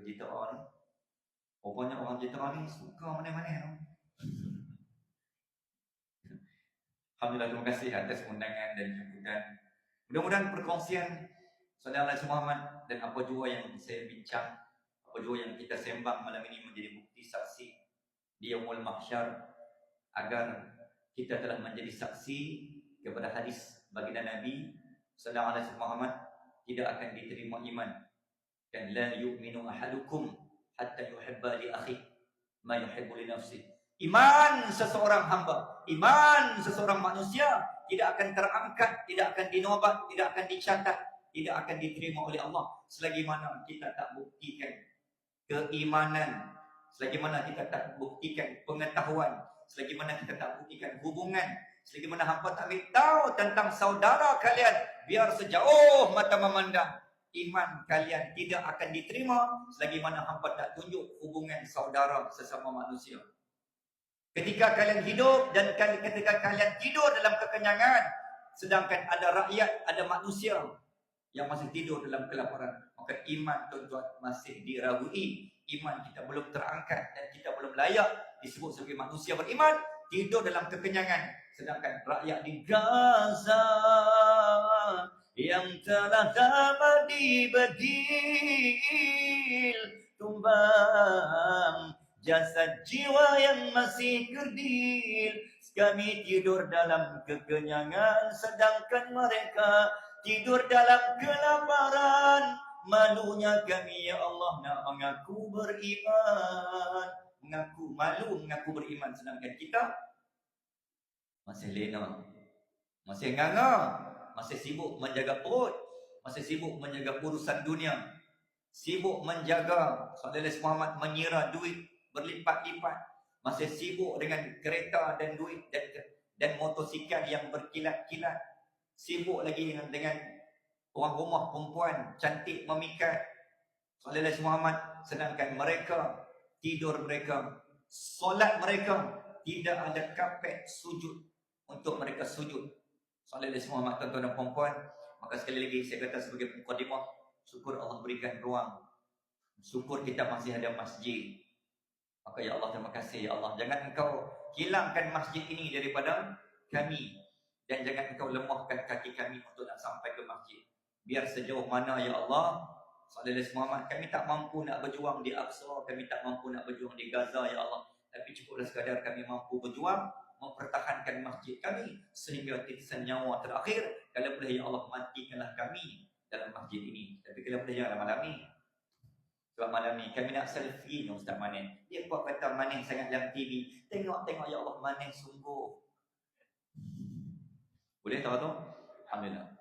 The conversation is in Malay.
JTR ni. Rupanya orang JTR ni suka mana-mana. Alhamdulillah, terima kasih atas undangan dan jemputan. Mudah-mudahan perkongsian Saudara Muhammad dan apa jua yang saya bincang, apa jua yang kita sembang malam ini menjadi bukti saksi di Yaumul Mahsyar, agar kita telah menjadi saksi kepada hadis baginda Nabi Sallallahu Alaihi Muhammad tidak akan diterima iman. Dan la yu'minu ahadukum hatta yuhibba li akhi ma yuhibbu li nafsi. Iman seseorang hamba, iman seseorang manusia tidak akan terangkat, tidak akan dinobat, tidak akan dicatat, tidak akan diterima oleh Allah selagi mana kita tak buktikan keimanan, selagi mana kita tak buktikan pengetahuan, selagi mana kita tak buktikan hubungan, selagi mana hampa tak tahu tentang saudara kalian, biar sejauh mata memandang, iman kalian tidak akan diterima selagi mana hampa tak tunjuk hubungan saudara sesama manusia. Ketika kalian hidup dan ketika kalian tidur dalam kekenyangan, sedangkan ada rakyat, ada manusia yang masih tidur dalam kelaparan, maka iman tuan-tuan masih diragui. Iman kita belum terangkat dan kita belum layak disebut sebagai manusia beriman, tidur dalam kekenyangan. Sedangkan rakyat di Gaza yang telah dapat dibegil tumbang, jasad jiwa yang masih kerdil, kami tidur dalam kekenyangan, sedangkan mereka tidur dalam kelaparan. Malunya kami ya Allah nak mengaku beriman, mengaku malu, mengaku beriman, sedangkan kita masih lena, masih nganga, masih sibuk menjaga perut, masih sibuk menjaga urusan dunia, sibuk menjaga Saudara Muhammad menyira duit berlipat-lipat, masih sibuk dengan kereta dan duit dan motosikal yang berkilat-kilat, sibuk lagi dengan orang rumah perempuan cantik memikat Saudara Muhammad, sedangkan mereka tidur, mereka solat, mereka tidak ada kapet sujud untuk mereka sujud. Saudara Muhammad, tuan-tuan dan puan-puan, maka sekali lagi saya kata sebagai mukadimah, syukur Allah berikan ruang, syukur kita masih ada masjid. Maka ya Allah, terima kasih ya Allah. Jangan engkau hilangkan masjid ini daripada kami, dan jangan engkau lemahkan kaki kami untuk nak sampai ke masjid. Biar sejauh mana ya Allah, Saudara Muhammad, kami tak mampu nak berjuang di Aqsa, kami tak mampu nak berjuang di Gaza ya Allah, tapi cukuplah sekadar kami mampu berjuang mempertahankan masjid kami sehingga titisan nyawa terakhir. Kalau boleh ya Allah, matikanlah kami dalam masjid ini. Tapi kalau boleh janganlah malam ni. Sebab malam ni kami nak selfie dengan Ustaz Manen. Dia buat kata Manen sangat dalam TV. Tengok ya Allah, Manen sungguh. Boleh tahu tu? Alhamdulillah.